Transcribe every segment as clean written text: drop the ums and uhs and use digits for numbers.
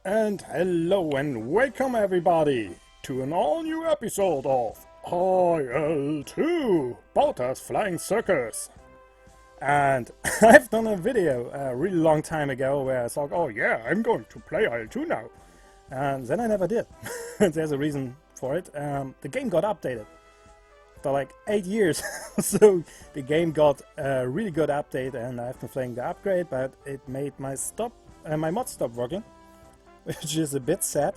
And hello and welcome everybody to an all-new episode of IL2 Bautas Flying Circus. And I've done a video a really long time ago where I thought, oh yeah, I'm going to play IL2 now. And then I never did. There's a reason for it. The game got updated for like 8 years. So the game got a really good update and I've been playing the upgrade, but it made my mod stop working. Which is a bit sad,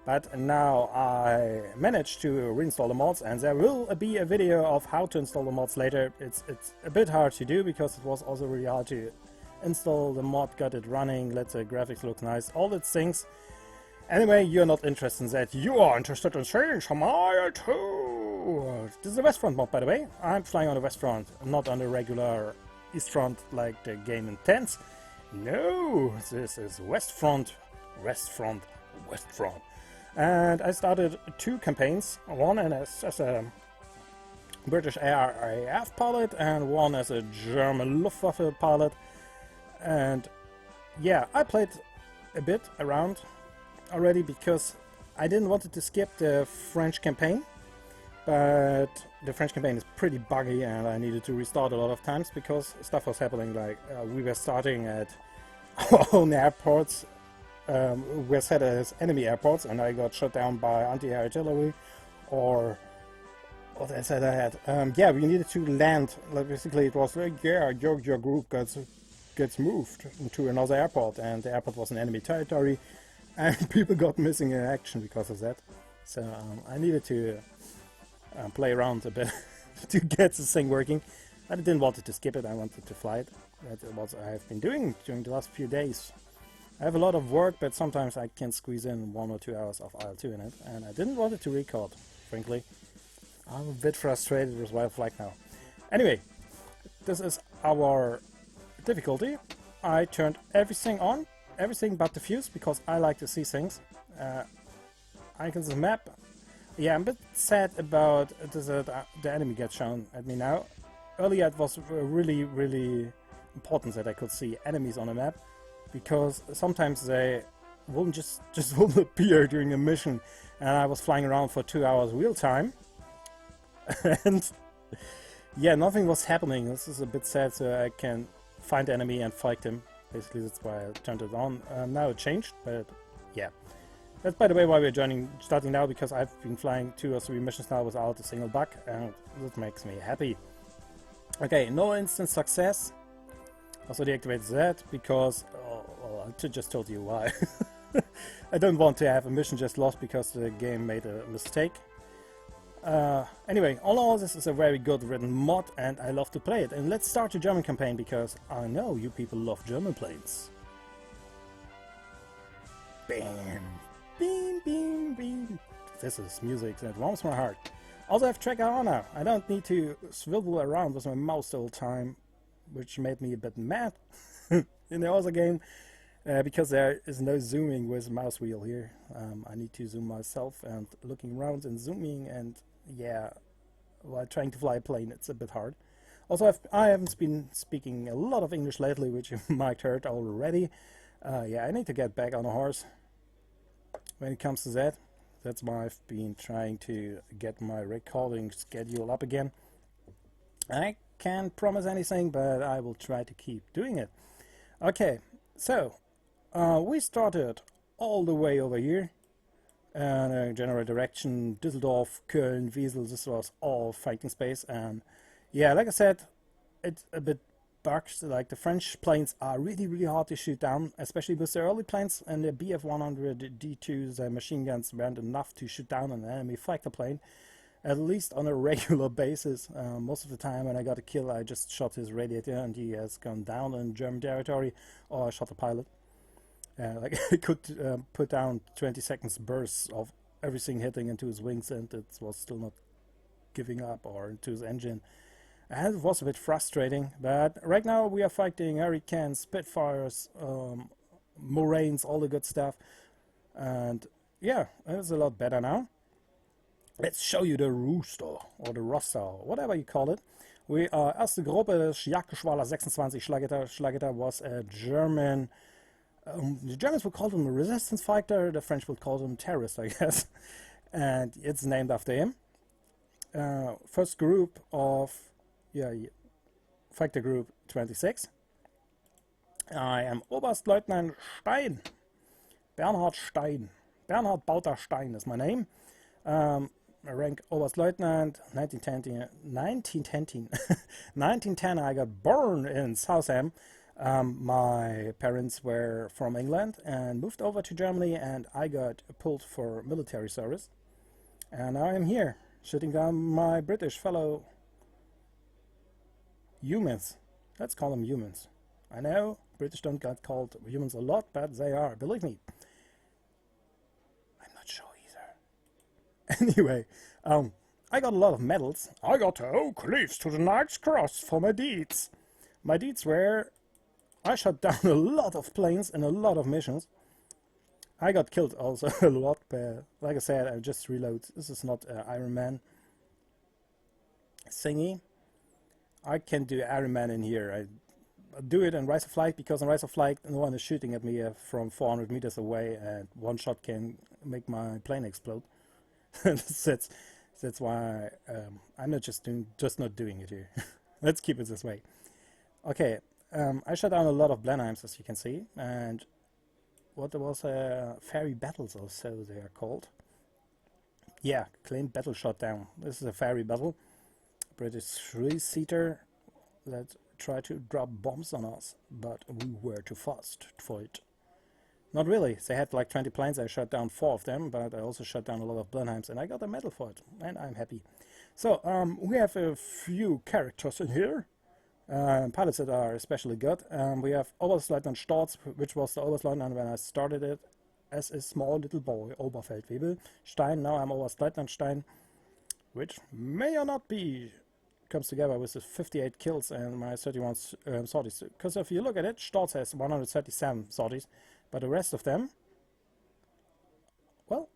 but now I managed to reinstall the mods, and there will be a video of how to install the mods later. It's a bit hard to do because it was also really hard to install the mod, got it running, let the graphics look nice, all these things. Anyway, you're not interested in that. You are interested in seeing some IL2. This is the West Front mod, by the way. I'm flying on the West Front, not on the regular East Front like the game intends. No, this is West Front. West Front. And I started 2 campaigns, one as a British RAF pilot and one as a German Luftwaffe pilot. And yeah, I played a bit around already because I didn't want to skip the French campaign, but the French campaign is pretty buggy and I needed to restart a lot of times because stuff was happening, like we were starting at our own airports. Were set as enemy airports, and I got shot down by anti-air artillery, or what else had I had? Yeah, we needed to land. Like basically, it was like, yeah, your group gets moved to another airport, and the airport was in enemy territory, and people got missing in action because of that. So I needed to play around a bit to get this thing working. I didn't want to skip it. I wanted to fly it. That's what I have been doing during the last few days. I have a lot of work, but sometimes I can squeeze in 1 or 2 hours of IL2 in it, and I didn't want it to record, frankly. I'm a bit frustrated with wild flag now. Anyway, this is our difficulty. I turned everything on, everything but the fuse, because I like to see things. Icons of the map. Yeah, I'm a bit sad about the enemy gets shown at me now. Earlier it was really important that I could see enemies on the map, because sometimes they won't just won't appear during a mission, and I was flying around for 2 hours real time and yeah, nothing was happening. This is a bit sad, so I can find the enemy and fight him. Basically that's why I turned it on. Now it changed, but yeah, that's by the way why we're starting now, because I've been flying 2 or 3 missions now without a single bug, and that makes me happy. Okay, no instant success. Also deactivated that because I just told you why. I don't want to have a mission just lost because the game made a mistake. Anyway, all in all, this is a very good written mod and I love to play it. And let's start the German campaign because I know you people love German planes. Bam! Beam, beam, beam. This is music that warms my heart. Also I have tracker on now. I don't need to swivel around with my mouse the whole time, which made me a bit mad in the other game, because there is no zooming with mouse wheel here. I need to zoom myself, and looking around and zooming, and yeah, while trying to fly a plane it's a bit hard. Also I haven't been speaking a lot of English lately, which you might heard already. Yeah, I need to get back on a horse when it comes to that. That's why I've been trying to get my recording schedule up again. I can't promise anything, but I will try to keep doing it. Okay, so we started all the way over here, and general direction Düsseldorf, Köln, Wiesel. This was all fighting space, and yeah, like I said, it's a bit bugged. Like the French planes are really hard to shoot down, especially with the early planes, and the Bf-100 D2s. The machine guns weren't enough to shoot down an enemy fighter plane, at least on a regular basis. Most of the time when I got a kill, I just shot his radiator and he has gone down in German territory, or I shot a pilot. Like I could put down 20 seconds bursts of everything hitting into his wings, and it was still not giving up, or into his engine. And it was a bit frustrating, but right now we are fighting Hurricanes, Spitfires, Moraines, all the good stuff. And yeah, it's a lot better now. Let's show you the Rooster, or the Roster, whatever you call it. We are erste Gruppe, Jagdgeschwader 26 Schlageter. Schlageter was a German The Germans would call him a resistance fighter, the French would call him terrorist, I guess. And it's named after him. First group of, Fighter Group 26. I am Oberstleutnant Stein. Bernhard Stein. Bernhard Bauter Stein is my name. Rank Oberstleutnant, 1910 I got born in Southam. My parents were from England and moved over to Germany, and I got pulled for military service. And I am here, shooting down my British fellow humans. Let's call them humans. I know British don't get called humans a lot, but they are, believe me. I'm not sure either. Anyway, I got a lot of medals. I got Oak Leaves to the Knight's Cross for my deeds. My deeds were, I shot down a lot of planes in a lot of missions. I got killed also a lot, but like I said, I just reload. This is not Iron Man thingy. I can do Iron Man in here. I do it in Rise of Flight because in Rise of Flight no one is shooting at me from 400 meters away, and one shot can make my plane explode. that's why I'm not not doing it here. Let's keep it this way. Okay, I shot down a lot of Blenheims, as you can see, and what was ferry battles or so they are called. Yeah, claimed battle shot down. This is a ferry battle. British three-seater that tried to drop bombs on us, but we were too fast for it. Not really. They had like 20 planes. I shot down 4 of them, but I also shot down a lot of Blenheims, and I got a medal for it, and I'm happy. So we have a few characters in here. Pilots that are especially good. We have Oberstleutnant Storz, which was the Oberstleutnant when I started it as a small little boy, Oberfeldwebel. Stein, now I'm Oberstleutnant Stein, which may or not be, comes together with the 58 kills and my 31 sorties. Because if you look at it, Storz has 137 sorties, but the rest of them, well,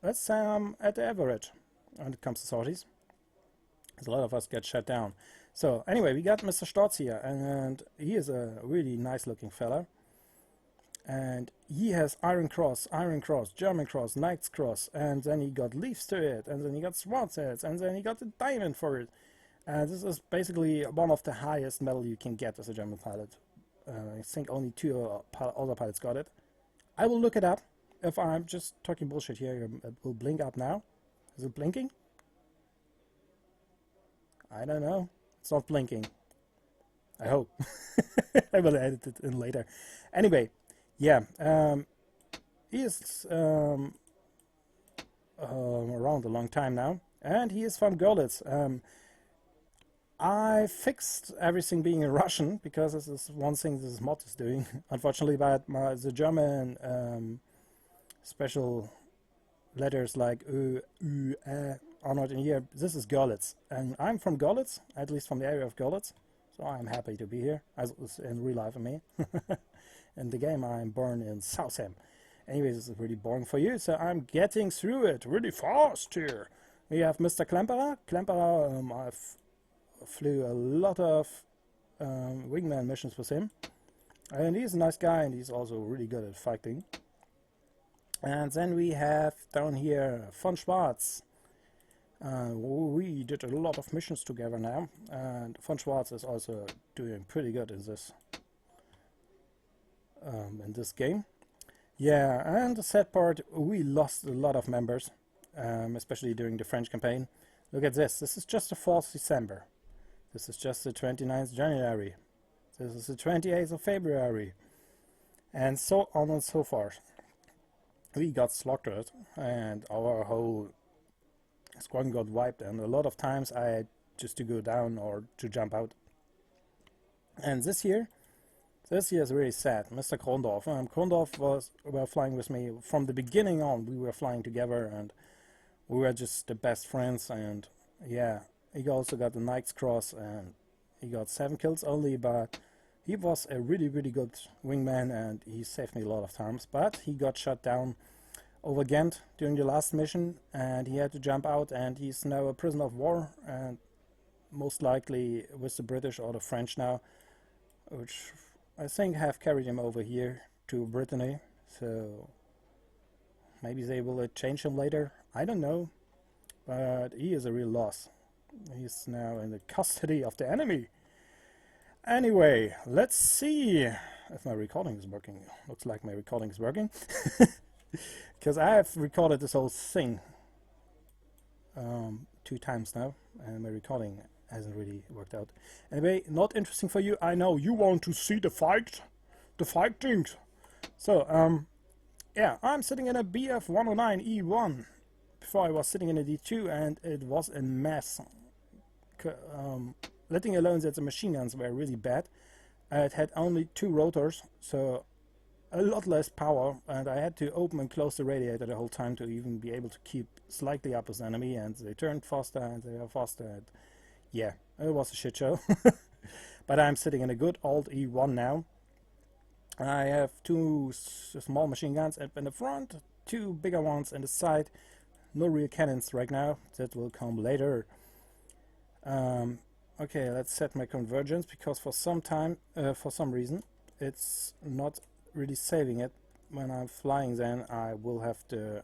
that's at the average when it comes to sorties. A lot of us get shut down. So anyway, we got Mr. Storz here, and he is a really nice looking fella. And he has Iron Cross, German Cross, Knight's Cross, and then he got leaves to it, and then he got Swords heads, and then he got the diamond for it. And this is basically one of the highest medal you can get as a German pilot. I think only 2 other pilots got it. I will look it up. If I'm just talking bullshit here, it will blink up now. Is it blinking? I don't know. It's not blinking. I hope. I will edit it in later. Anyway, yeah. He is around a long time now. And he is from Görlitz. I fixed everything being in Russian, because this is one thing this mod is doing, unfortunately, but the German special letters like Ö, Ü, Ä are not in here. This is Görlitz, and I'm from Görlitz, at least from the area of Görlitz, so I'm happy to be here, as in real life, I mean. In the game, I'm born in Southam. Anyways, this is really boring for you, so I'm getting through it really fast here. We have Mr. Klemperer. I've flew a lot of wingman missions with him, and he's a nice guy, and he's also really good at fighting. And then we have down here von Schwarz. We did a lot of missions together now, and von Schwarz is also doing pretty good in this game. Yeah, and the sad part, we lost a lot of members, especially during the French campaign. Look at this. This is just the 4th December. This is just the 29th January. This is the 28th of February. And so on and so forth. We got slaughtered, and our whole squadron got wiped, and a lot of times I had just to go down or to jump out. And this year is really sad. Mr. Krondorf. Krondorf were flying with me from the beginning on. We were flying together, and we were just the best friends. And yeah, he also got the Knight's Cross, and he got 7 kills only, but he was a really, really good wingman, and he saved me a lot of times. But he got shot down over Ghent during the last mission, and he had to jump out, and he's now a prisoner of war, and most likely with the British or the French now, which I think have carried him over here. to Brittany, so maybe they will change him later. I don't know, but he is a real loss. He's now in the custody of the enemy. Anyway, let's see if my recording is working. Looks like my recording is working. Because I have recorded this whole thing 2 times now, and my recording hasn't really worked out. Anyway, not interesting for you. I know you want to see the fighting. So, yeah, I'm sitting in a BF-109E1. Before I was sitting in a D2, and it was a mess. Letting alone that the machine guns were really bad. It had only 2 rotors, so a lot less power, and I had to open and close the radiator the whole time to even be able to keep slightly up as enemy, and they turned faster and they were faster, and yeah, it was a shit show. But I'm sitting in a good old E1 now. I have 2 small machine guns up in the front, 2 bigger ones in the side. No real cannons right now, that will come later. Okay, let's set my convergence, because for some reason it's not really saving it. When I'm flying, then I will have to,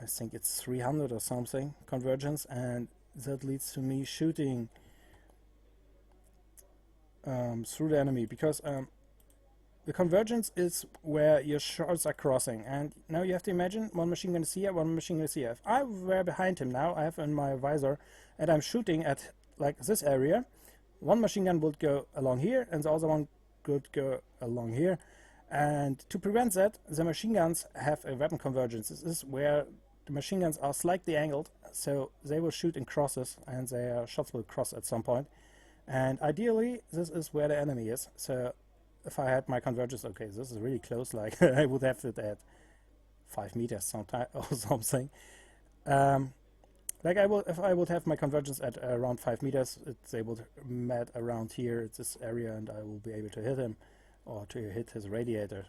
I think it's 300 or something convergence, and that leads to me shooting through the enemy, because the convergence is where your shots are crossing, and now you have to imagine one machine gun is here, one machine gun is here. If I were behind him now, I have in my visor, and I'm shooting at like this area, one machine gun would go along here, and the other one could go along here. And to prevent that, the machine guns have a weapon convergence. This is where the machine guns are slightly angled, so they will shoot in crosses, and their shots will cross at some point. And ideally, this is where the enemy is. So if I had my convergence, okay, this is really close, like I would have it at 5 meters sometime or something. Like if I would have my convergence at around 5 meters, it's able to met around here, it's this area, and I will be able to hit him, or to hit his radiator.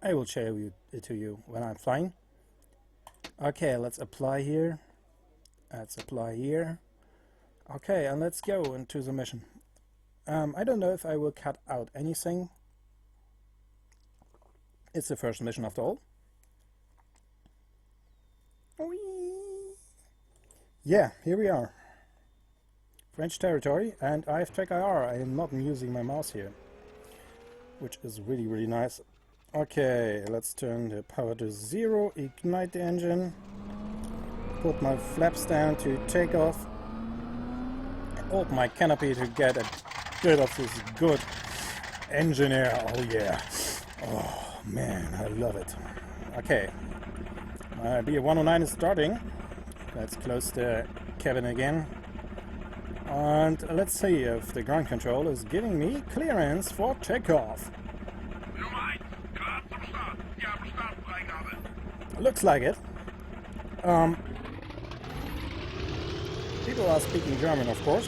I will show it to you when I'm flying. Okay, let's apply here. Let's apply here. Okay, and let's go into the mission. I don't know if I will cut out anything. It's the first mission after all. Whee! Yeah, here we are. French territory, and I have track IR. I am not using my mouse here, which is really, really nice. Okay, let's turn the power to 0, ignite the engine, put my flaps down to take off, open my canopy to get a bit of this good engine air. Oh yeah, oh man, I love it. Okay, my BF-109 is starting. Let's close the cabin again. And let's see if the ground control is giving me clearance for takeoff. Looks like it. People are speaking German, of course,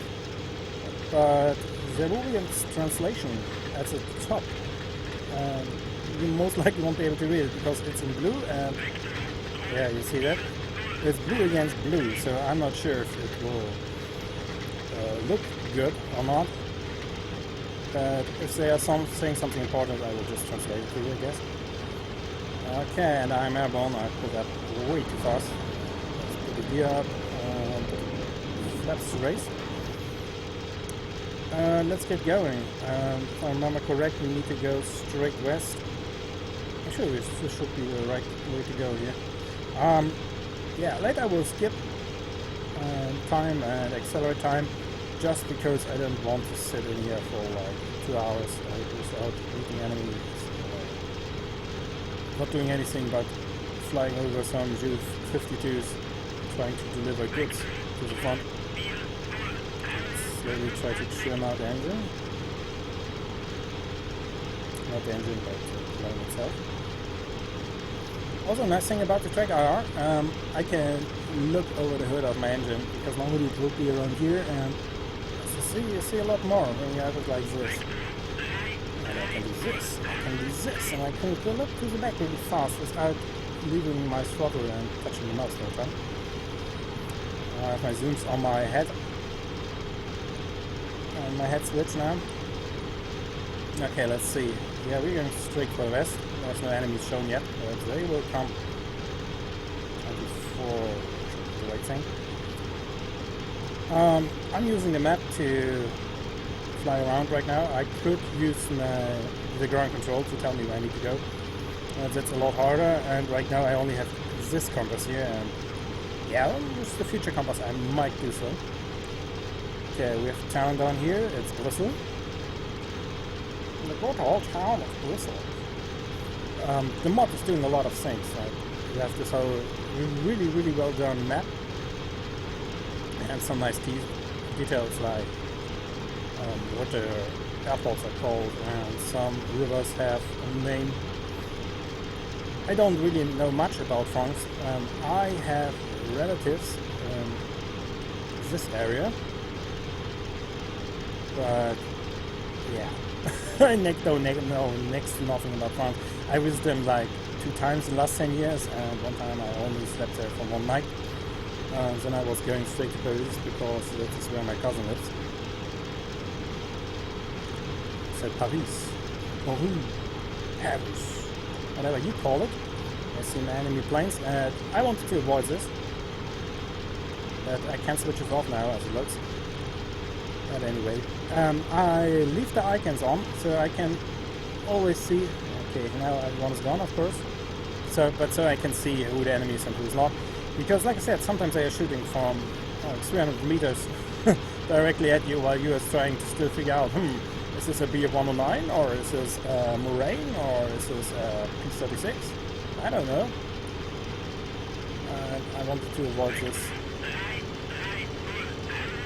but there will be a translation at the top. You most likely won't be able to read it because it's in blue, and yeah, you see that? It's blue against blue, so I'm not sure if it will look good or not. But if they are saying something important, I will just translate it to you, I guess. Okay, and I'm airborne. I put that way too fast. Let's put the gear up and flaps to race. Let's get going. If I remember correctly, we need to go straight west. Actually, this should be the right way to go here. Yeah, later I will skip time and accelerate time, just because I don't want to sit in here for like 2 hours without meeting enemies. Not doing anything but flying over some Ju-52s, trying to deliver goods to the front. Slowly try to trim out the engine. Not the engine, but the plane itself. Also, nice thing about the track IR, I can look over the hood of my engine, because normally it would be around here, and you see a lot more when you have it like this. And I can do this, I can do this, and I can go up to the back really fast without leaving my throttle and touching the mouse all the time. I have my zooms on my head. And my head switch now. Okay, let's see. Yeah, we're going straight for the west. There's no enemies shown yet, but they will come. 24 is the right thing. I'm using the map to fly around right now. I could use the ground control to tell me where I need to go. That's a lot harder, and right now I only have this compass here, and yeah, just the future compass I might do so. Okay, we have a town down here, it's Bristol. The good old town of Bristol. The mod is doing a lot of things. Like you have this whole really well done map, and some nice details like what the airports are called, and some rivers have a name. I don't really know much about France. I have relatives in this area, but yeah, I know next to nothing about France. I visited them like 2 times in the last 10 years, and one time I only slept there for 1 night. Then I was going straight to Paris because that is where my cousin lives. Said Paris, Paris, whatever you call it. I see my enemy planes, and I wanted to avoid this, but I can switch it off now as it looks. But anyway, I leave the icons on so I can always see. Okay, now everyone is gone, of course. So I can see who the enemy is and who's not. Because, like I said, sometimes they are shooting from 300 meters directly at you while you are trying to still figure out, is this a BF-109, or is this a Moraine, or is this a P-36? I don't know. I wanted to avoid this.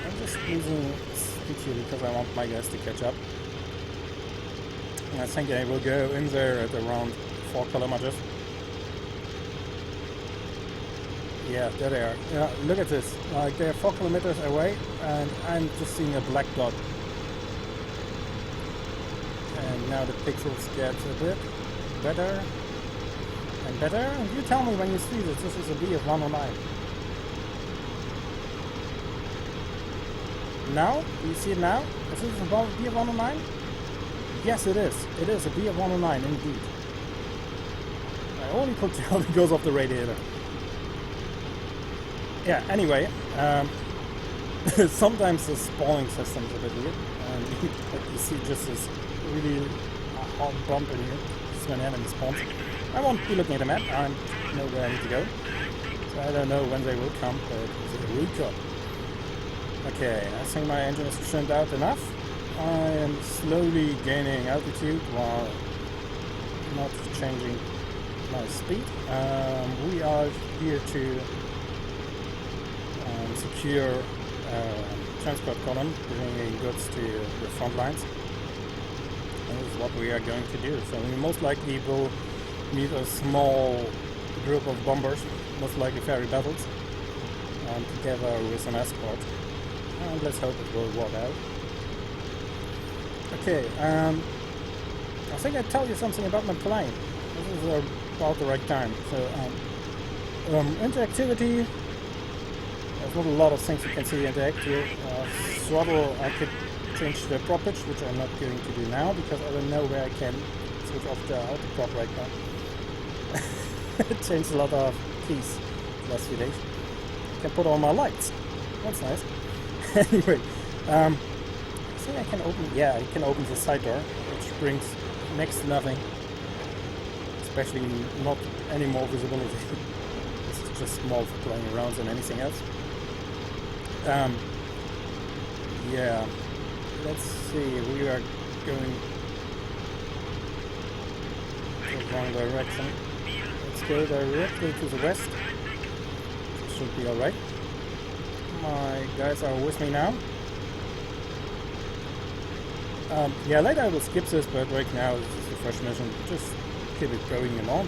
I'm just losing speed here because I want my guys to catch up. And I think I will go in there at around 4 kilometers. Yeah, there they are. Yeah, look at this. Like they're 4 kilometers away, and I'm just seeing a black dot. And now the pixels get a bit better and better. And you tell me when you see this. This is a BF-109. Now? Do you see it now? Is this a BF-109? Yes, it is. It is a BF-109 indeed. I only could tell because of the radiator. Yeah, anyway, sometimes the spawning system is a bit weird, and you see just this really hard bump in here. This is when the enemy spawns. I won't be looking at the map, I know where I need to go. So I don't know when they will come, but they will come. Okay, I think my engine is trimmed out enough. I am slowly gaining altitude while not changing my speed. We are here to secure transport column, bringing goods to the front lines. And this is what we are going to do. So we most likely will meet a small group of bombers, most likely ferry battles, together with an escort. And let's hope it will work out. Okay, I think I tell you something about my plane. This is about the right time. So interactivity. There's not a lot of things you can see interact here. Throttle, I could change the prop pitch, which I'm not going to do now because I don't know where I can switch off the auto prop right now. It changed a lot of keys the last few days. I can put on my lights. That's nice. Anyway, I think I can open. Yeah, I can open the side door, which brings next to nothing, especially not any more visibility. It's just small for playing around than anything else. Yeah, let's see, we are going the wrong direction. Let's go directly to the west. This should be alright. My guys are with me now. Yeah, later I will skip this, but right now this is the first mission. Just keep it going along.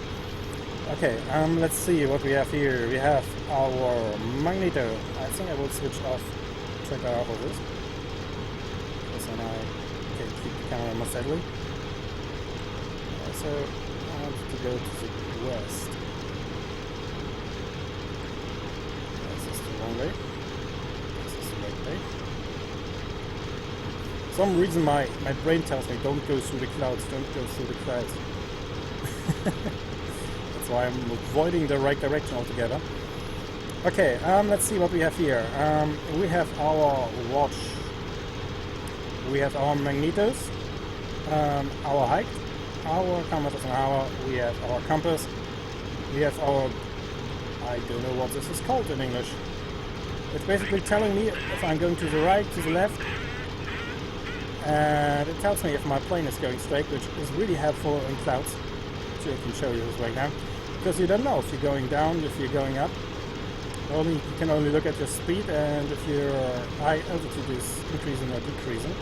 Okay, let's see what we have here. We have our magneto. I think I will switch off, trigger off of this. Because then I can keep the camera more steadily. So I want to go to the west. This is the wrong way. This is the right way. some reason my brain tells me don't go through the clouds, don't go through the clouds. That's why I'm avoiding the right direction altogether. Okay, let's see what we have here. We have our watch, we have our magnetos, our height, our kilometers an hour, we have our compass, we have our, I don't know what this is called in English. It's basically telling me if I'm going to the right, to the left, and it tells me if my plane is going straight, which is really helpful in clouds. So I can show you this right now, because you don't know if you're going down, if you're going up. You can only look at your speed and if your high altitude is increasing or decreasing.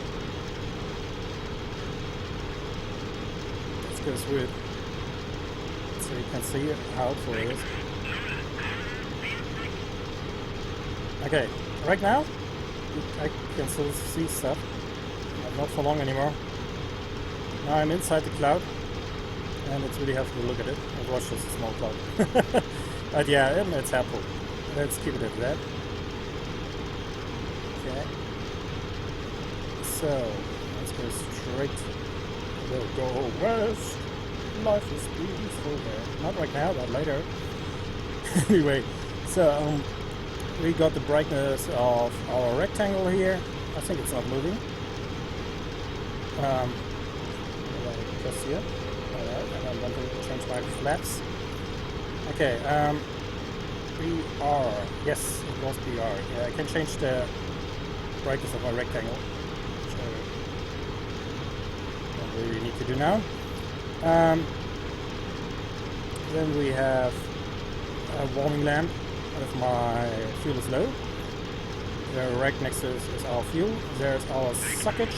Let's go through it so you can see how helpful it is. Okay, right now I can still see stuff, but not for long anymore. Now I'm inside the cloud and it's really helpful to look at it and watch this small cloud. But yeah, it's helpful. Let's keep it at that. Okay. So, let's go straight. We'll go west. Life is peaceful there. Not right now, but later. Anyway, so we got the brightness of our rectangle here. I think it's not moving. Just here. Alright, and I'm going to change my flaps. Okay, BR. Yes, it was BR. Yeah, I can change the brightness of my rectangle, which I don't really need to do now. Then we have a warming lamp if my fuel is low. There right next to this is our fuel. There's our suckage,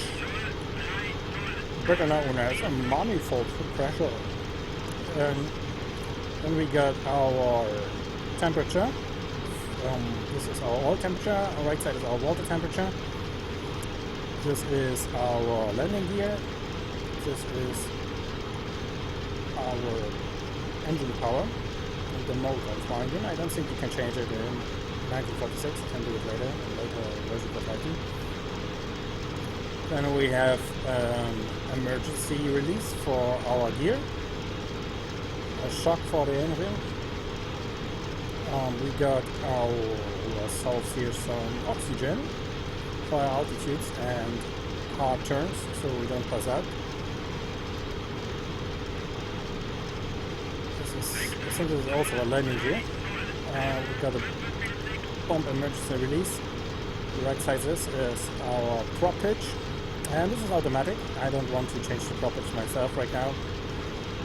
better known as a manifold for pressure. Then we got our temperature. This is our oil temperature. Our right side is our water temperature. This is our landing gear. This is our engine power and the mode I'm flying in. I don't think you can change it in 1946. You can do it later in later versions of IT. Then we have emergency release for our gear. A shock for the engine. We got ourselves here some oxygen for our altitudes and hard turns, so we don't pass out. I think this is also a landing gear. We got a pump emergency release. The right side is our prop pitch, and this is automatic. I don't want to change the prop pitch myself right now.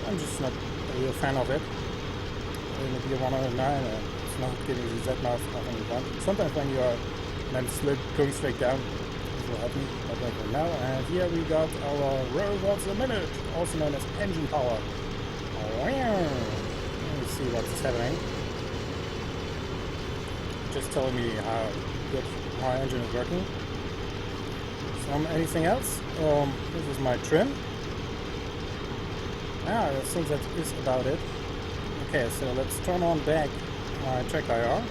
I'm just not a real fan of it. In the gear 109, it's not giving the Z-mouth nothing you want. Sometimes when you are going straight down, this will happen, but not right now. And here we got our row watts a minute, also known as engine power. Let me see what's happening. Just telling me how good my engine is working. Anything else? This is my trim. I think that is about it. Okay, so let's turn on back my track IR.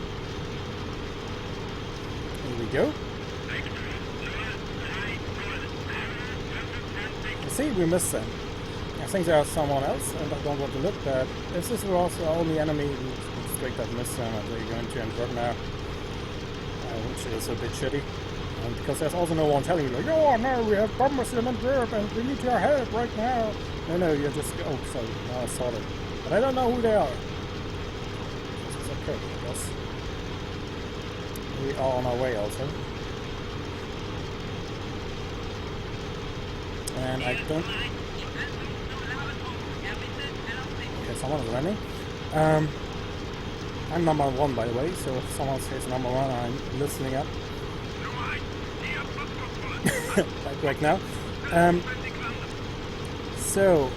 Here we go. You see, we missed them. I think there's someone else, and I don't want to look, but if this was the only enemy, we would straight up miss them, and they're going to invert now, which is a bit shitty. And because there's also no one telling you, like, oh no, we have bombers in Antwerp, and we need your help right now. No, you're just, oh, sorry, now I saw them. But I don't know who they are. This is okay, I guess. We are on our way also. And I don't... Okay, someone is landing. I'm number 1, by the way, so if someone says number 1, I'm listening up. Like right now. So,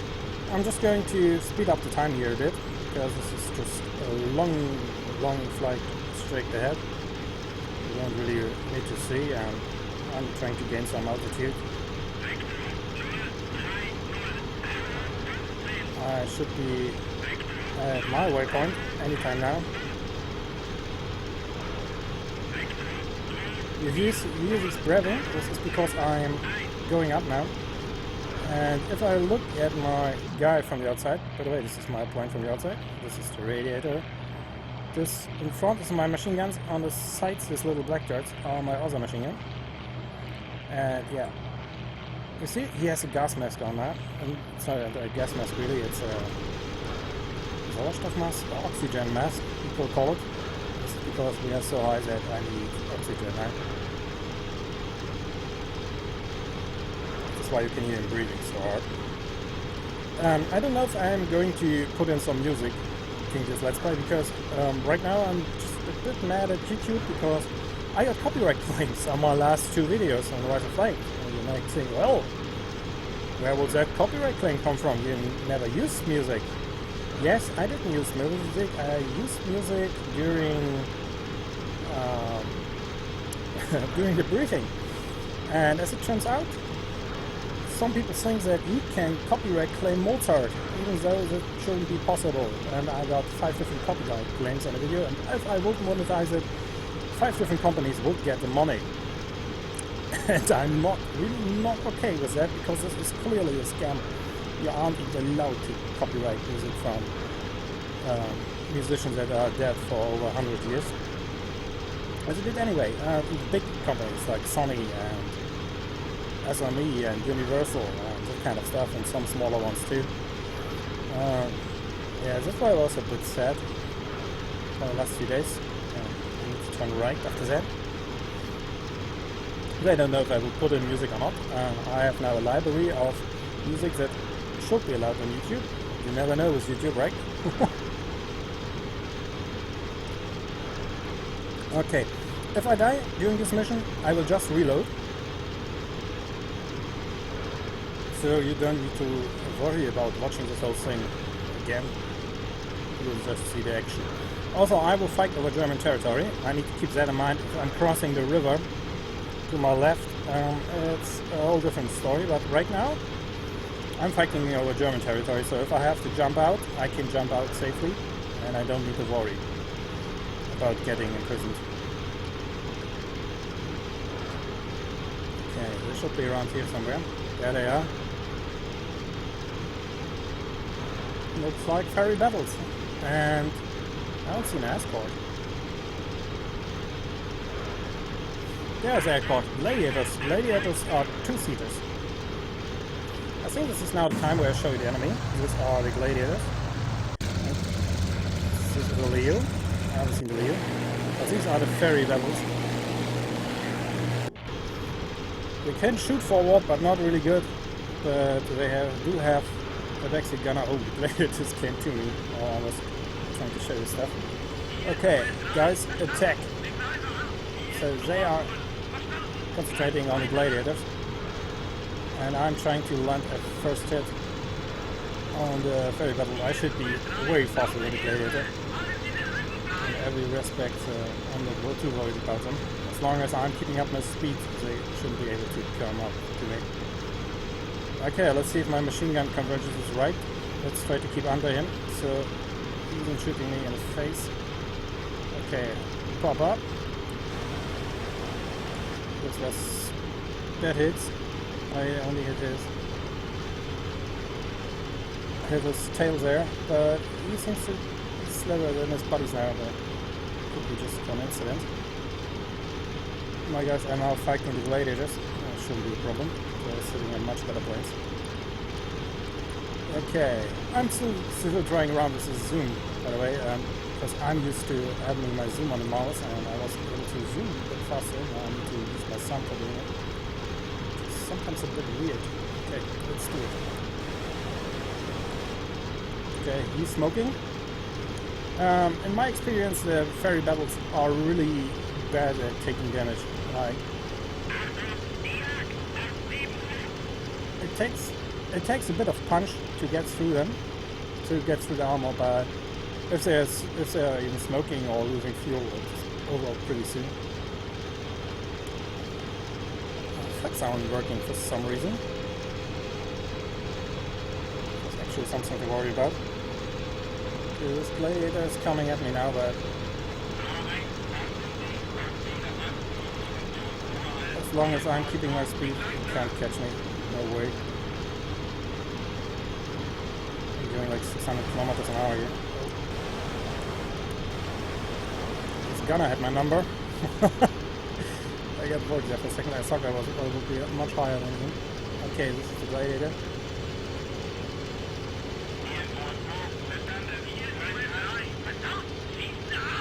I'm just going to speed up the time here a bit, because this is just a long flight straight ahead. You don't really need to see, and I'm trying to gain some altitude. I should be at my waypoint anytime now. You use this breving. This is because I'm going up now. And if I look at my guy from the outside, by the way, this is my point from the outside, this is the radiator. This in front is my machine guns, on the sides, these little black darts are my other machine gun. And yeah, you see, he has a gas mask on now. And it's not a gas mask really, it's a Sauerstoffmask, or oxygen mask, people call it. It's because we are so high that I need oxygen now. That's why you can hear him breathing so hard. I don't know if I'm going to put in some music in this Let's Play, because right now I'm just a bit mad at YouTube because I got copyright claims on my last two videos on the Rise of Flame. And you might think, well, where will that copyright claim come from? You never used music. Yes, I didn't use music. I used music during during the briefing. And as it turns out, some people think that you can copyright claim Mozart, even though that shouldn't be possible. And I got 5 different copyright claims on the video, and if I would monetize it, 5 different companies would get the money. And I'm really not okay with that, because this is clearly a scam. You aren't even allowed to copyright music from musicians that are dead for over 100 years. As it did anyway, big companies like Sony and SME and Universal and that kind of stuff, and some smaller ones too. Yeah, that's why I was a bit sad for the last few days. I need to turn right after that. I don't know if I will put in music or not. I have now a library of music that should be allowed on YouTube. You never know with YouTube, right? Okay, if I die during this mission, I will just reload. So you don't need to worry about watching this whole thing again. You will just see the action. Also, I will fight over German territory. I need to keep that in mind. If I'm crossing the river to my left, it's a whole different story. But right now, I'm fighting over German territory. So if I have to jump out, I can jump out safely, and I don't need to worry about getting imprisoned. Okay, they should be around here somewhere. There they are. Looks like ferry battles, and I don't see an escort. There's escort. Gladiators. Gladiators are two-seaters. I think this is now the time where I show you the enemy. These are the gladiators. This is the Leo. I haven't seen the Leo. But these are the ferry battles. They can shoot forward, but not really good. But they do have a backseat gunner. Oh, the gladiators came to me. Oh, I was trying to show you stuff. Okay, guys, attack. So they are concentrating on the gladiators. And I'm trying to land a first hit on the ferry battle. I should be way faster than the gladiator. In every respect, I'm not too worried about them. As long as I'm keeping up my speed, they shouldn't be able to come up to me. Okay, let's see if my machine gun convergence is right. Let's try to keep under him, so he isn't shooting me in the face. Okay, pop up. This was dead hits. I only hit his tail there, but he seems to be slower than his buddies now, but could be just an incident. My guys are now fighting the gladiators. Shouldn't be a problem. They're sitting in a much better place. Okay, I'm still trying around with this zoom, by the way, because I'm used to having my zoom on the mouse, and I was able to zoom a bit faster. Now I need to use my thumb for doing it. It's sometimes a bit weird. Okay, let's do it. Okay, he's smoking. In my experience, the ferry battles are really bad at taking damage. Like, it takes a bit of punch to get through them, to get through the armor, but if they're even smoking or losing fuel, it's over pretty soon. That's not working for some reason. That's actually something to worry about. This gladiator is coming at me now, but long as I'm keeping my speed, you can't catch me. No way. I'm doing like 600 kilometers an hour here. It's gonna hit my number. I got bored there for a second. I thought I would be much higher than him. Okay, this is the Gladiator.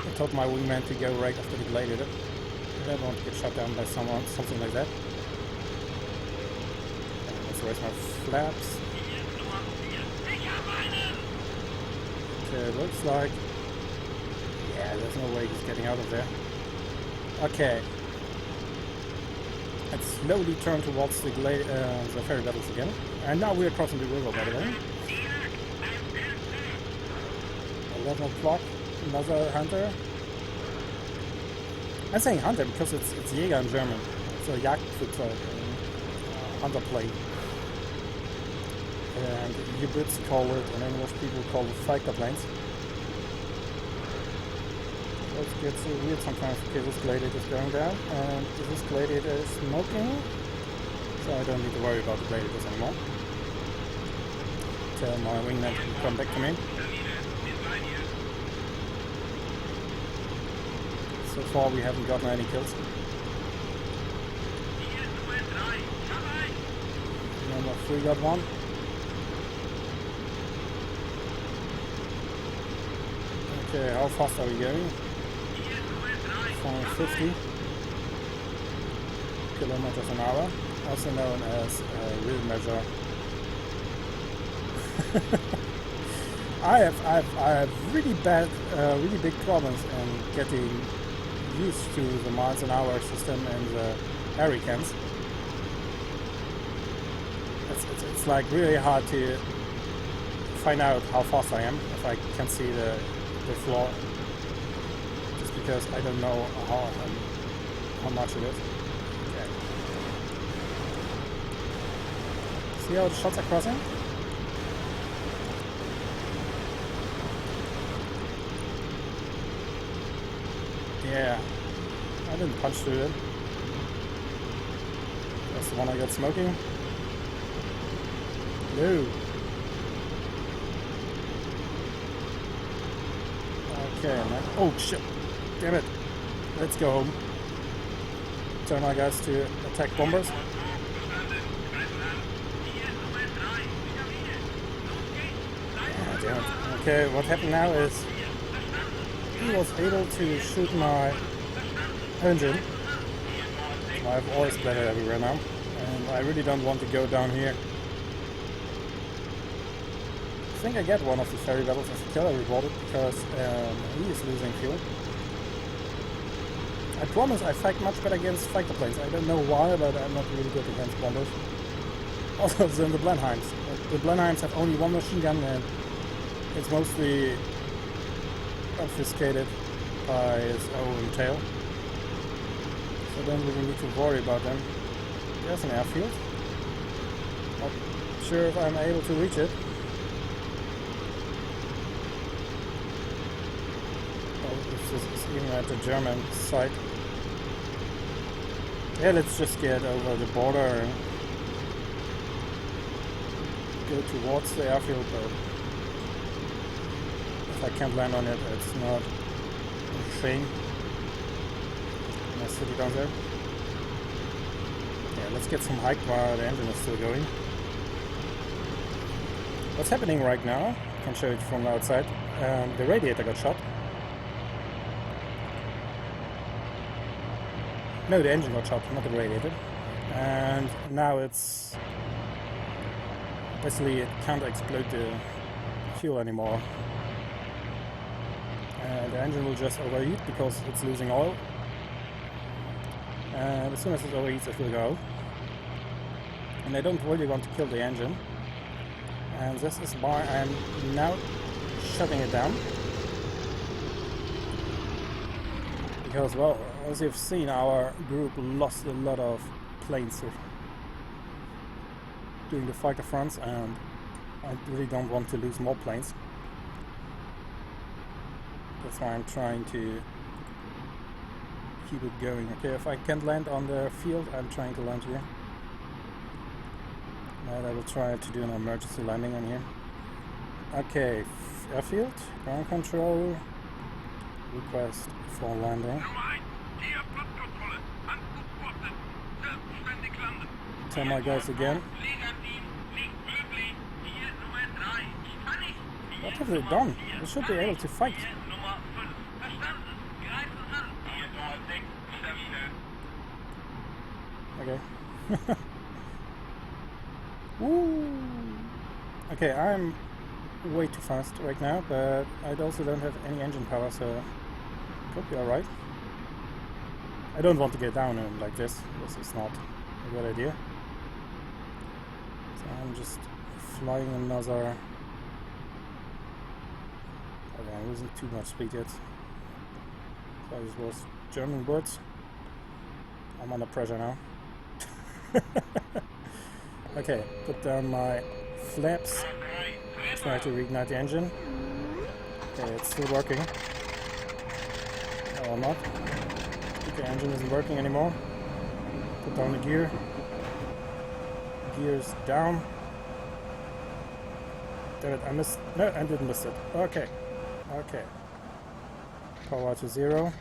I told my wingman to go right after the Gladiator. I don't want to get shot down by someone, something like that. Let's raise my flaps. Okay, looks like... yeah, there's no way he's getting out of there. Okay. Let's slowly turn towards the ferry battles again. And now we are crossing the river, by the way. 11 o'clock, another hunter. I'm saying hunter because it's Jäger in German. It's a Jagdflugzeug, hunter plane. And you Brits call it, and English people call it fighter planes. Let's get so weird sometimes. Okay, this Gladiator is going down, and this Gladiator is smoking, so I don't need to worry about the Gladiators anymore. Tell my wingman to come back to me. So far we haven't gotten any kills. Number 3 got one. Okay, how fast are we going? 450 kilometers an hour, also known as real measure. I have really big problems in getting used to the miles an hour system and the hurricanes. It's like really hard to find out how fast I am if I can see the floor. Because I don't know how much it is. Okay. See how the shots are crossing? Yeah, I didn't punch through it. That's the one I got smoking. No. Okay, man. Oh shit. Damn it. Let's go home. Tell my guys to attack bombers. Oh, damn it. Okay, what happened now is he was able to shoot my engine. I have oil splattered everywhere now, and I really don't want to go down here. I think I get one of the ferry battles as a killer rewarded because he is losing fuel. I promise I fight much better against fighter planes. I don't know why, but I'm not really good against bombers. Also than the Blenheims. The Blenheims have only one machine gun and it's mostly obfuscated by its own tail. So I don't really need to worry about them. There's an airfield. Not sure if I'm able to reach it. This is even at the German side. Yeah, let's just get over the border and go towards the airfield, but if I can't land on it, it's not a shame. Nice city down there. Yeah, let's get some height while the engine is still going. What's happening right now, I can show it from the outside. The radiator got shot. No, the engine got shot, not the radiator. And now it's... basically it can't explode the fuel anymore. And the engine will just overheat because it's losing oil. And as soon as it overheats it will go. And I don't really want to kill the engine. And this is why I'm now shutting it down. Because, well, as you've seen, our group lost a lot of planes doing the fighter fronts, and I really don't want to lose more planes. That's why I'm trying to keep it going. Okay, if I can't land on the field, I'm trying to land here. And I will try to do an emergency landing on here. Okay, airfield, ground control, request for landing. Tell my guys again. What have they done? They should be able to fight. Okay. Woo! Okay, I'm way too fast right now, but I also don't have any engine power, so could be alright. I don't want to get down like this. This is not a good idea. So I'm just flying another... Okay, I'm losing too much speed yet. So this was German words. I'm under pressure now. Okay, put down my flaps. Try to reignite the engine. Okay, it's still working. No, not. Okay, engine isn't working anymore. Put down the gear. Gears down. Damn it, I missed. No, I didn't miss it. Okay. Okay. Power to 0.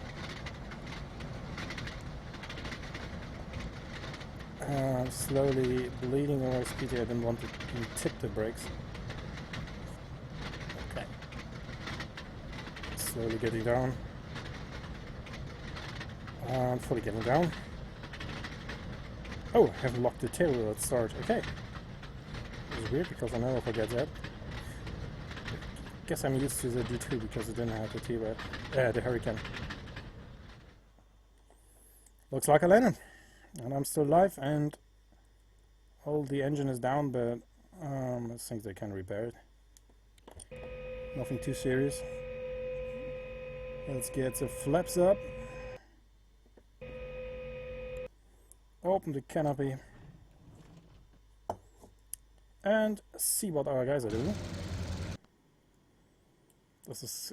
I'm slowly bleeding away speed here. I didn't want to tip the brakes. Okay. Slowly getting down. And fully getting down. Oh, I haven't locked the tail wheel at start. Okay. It's weird because I never forget that. Guess I'm used to the D2 because it didn't have the T-Red. The Hurricane. Looks like I landed. And I'm still alive, and all the engine is down, but I think they can repair it. Nothing too serious. Let's get the flaps up. Open the canopy. And see what our guys are doing.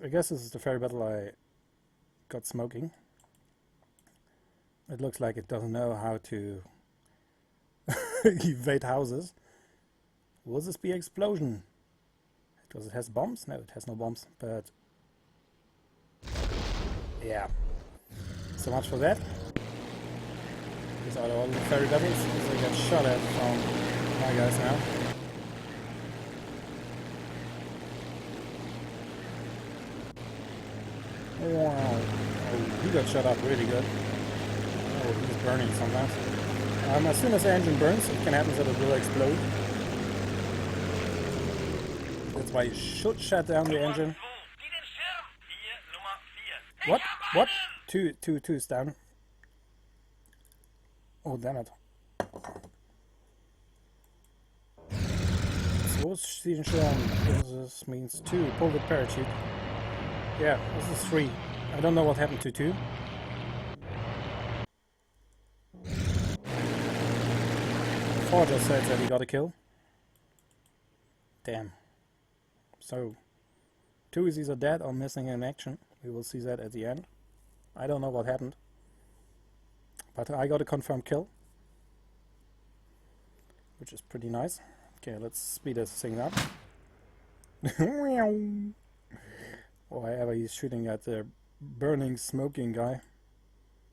I guess this is the ferry battle I got smoking. It looks like it doesn't know how to evade houses. Will this be an explosion? Does it has bombs? No, it has no bombs, but yeah. So much for that. These are all the ferry battles. So I got shot at from my guys now. Wow. Oh, he got shot up really good. Oh, he's burning sometimes. As soon as the engine burns, it can happen that it will explode. That's why you should shut down the engine. What? What? Two is down. Oh, damn it. So this means 2. Pull the parachute. Yeah, this is 3. I don't know what happened to 2. Four just said that he got a kill. Damn. So, 2 is either dead or missing in action. We will see that at the end. I don't know what happened. But I got a confirmed kill. Which is pretty nice. Okay, let's speed this thing up. Why ever he's shooting at the burning, smoking guy.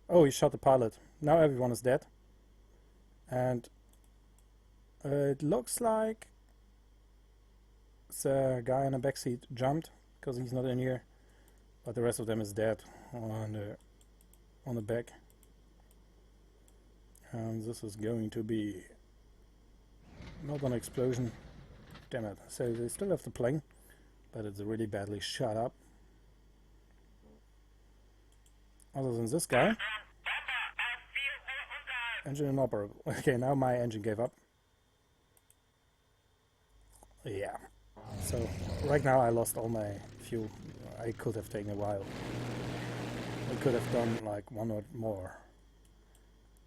Oh, he shot the pilot. Now everyone is dead. And it looks like the guy in the backseat jumped because he's not in here. But the rest of them is dead on the back. And this is going to be not an explosion. Damn it. So they still have the plane, but it's really badly shot up. Other than this guy. Engine inoperable. Okay, now my engine gave up. Yeah. So right now I lost all my fuel. I could have taken a while. I could have done like 1 or more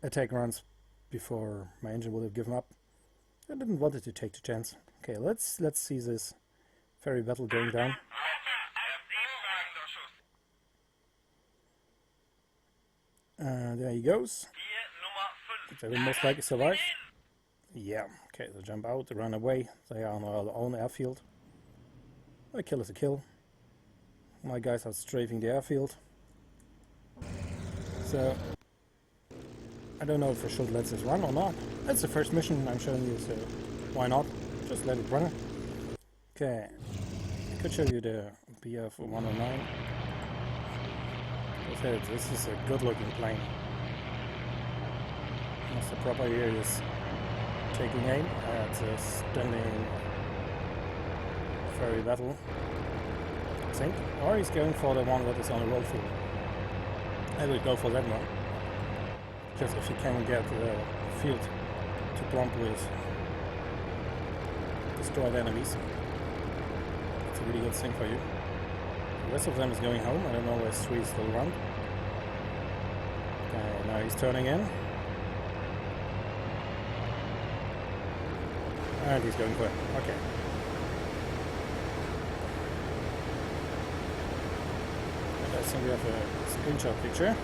attack runs before my engine would have given up. I didn't want it to take the chance. Okay, let's see this ferry battle going down. There he goes. They will most likely survive. Yeah, okay, they jump out, they run away. They are on their own airfield. A kill is a kill. My guys are strafing the airfield. So, I don't know if I should let this run or not. It's the first mission I'm showing you, so why not? Just let it run. Okay, I could show you the BF 109. This is a good looking plane. Mr. Proper here is taking aim at a standing ferry battle, I think. Or he's going for the one that is on the road field. I will go for that one. Because if you can get the field to plump with destroyed enemies, it's a really good thing for you. The rest of them is going home. I don't know where 3 is still around. Okay, now he's turning in. And he's going for it. Okay. And I think we have a screenshot picture.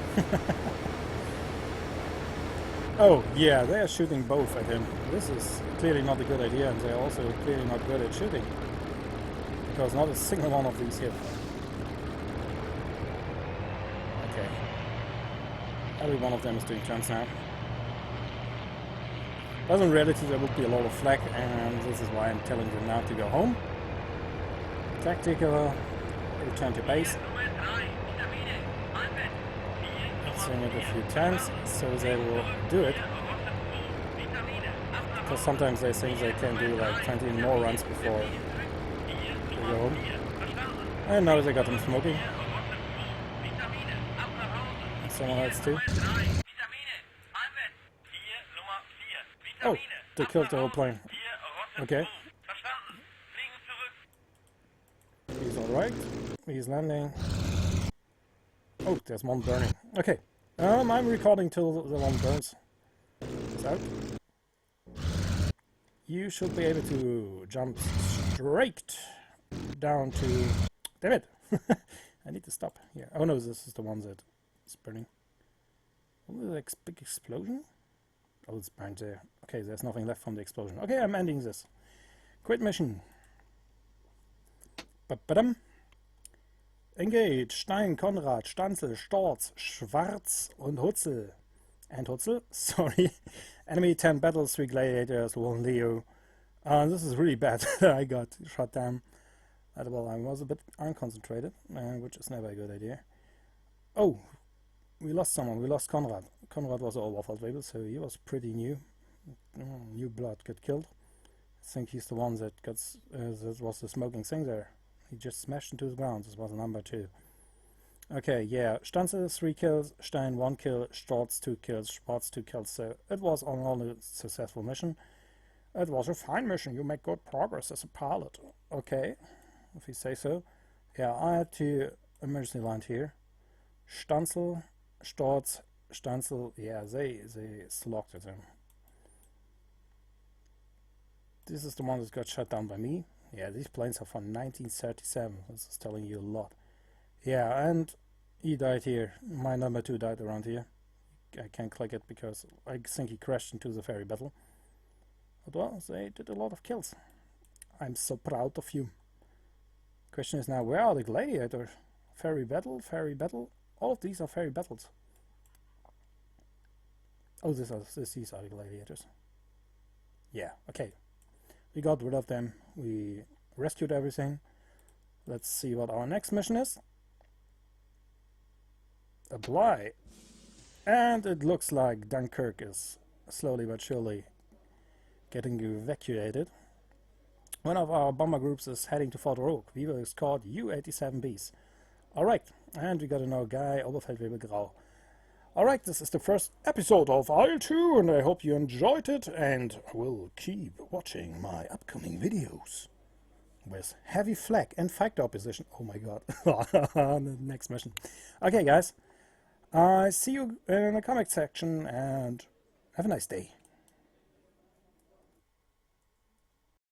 Oh, yeah, they are shooting both at him. This is clearly not a good idea, and they're also clearly not good at shooting. Because not a single one of these hit. Okay. Every one of them is doing turns now. But in reality there would be a lot of flak, and this is why I'm telling them now to go home. Tactical, return to base. Let's sing it a few times, so they will do it. Because sometimes they think they can do like 20 more runs before they go home. And now they got them smoking. And someone else too. Oh, they killed the whole plane. Okay. He's alright. He's landing. Oh, there's one burning. Okay. I'm recording till the one burns. So, you should be able to jump straight down to... Damn it! I need to stop here. Oh no, this is the one that is burning. Oh, the big explosion? Oh, it's burned there. Okay, there's nothing left from the explosion. Okay, I'm ending this. Quit mission. Ba-ba-dum. Engage, Stein, Konrad, Stanzel, Storz, Schwarz und Hutzel. And Hutzel? Sorry. Enemy 10 battles, 3 gladiators, 1 Leo. This is really bad. I got shot down. Well, I was a bit unconcentrated, which is never a good idea. Oh, we lost someone. We lost Konrad. Konrad was all Dwarf-Elvish, so he was pretty new. New blood got killed. I think he's the one that got that was the smoking thing there. He just smashed into the ground. This was number 2. Okay, yeah. Stanzel 3 kills, Stein 1 kill, Storz 2 kills, Schwarz 2 kills. So it was all a successful mission. It was a fine mission. You make good progress as a pilot. Okay, if you say so. Yeah, I had to emergency land here. Stanzel, Storz, Stanzel, yeah, they slogged at him. This is the one that got shot down by me. Yeah, these planes are from 1937. This is telling you a lot. Yeah, and he died here. My number 2 died around here. I can't click it because I think he crashed into the ferry battle. But well, they did a lot of kills. I'm so proud of you. Question is now, where are the gladiators? Ferry battle, ferry battle. All of these are ferry battles. Oh, these are the gladiators. Yeah, okay. We got rid of them. We rescued everything. Let's see what our next mission is. Apply. And it looks like Dunkirk is slowly but surely getting evacuated. One of our bomber groups is heading to Fort Rook. We will escort U-87Bs. Alright, and we got another guy, Oberfeldwebel Grau. Alright, this is the first episode of IL2, and I hope you enjoyed it, and will keep watching my upcoming videos with heavy flak and fighter opposition. Oh my god, the next mission. Okay guys, I see you in the comment section, and have a nice day.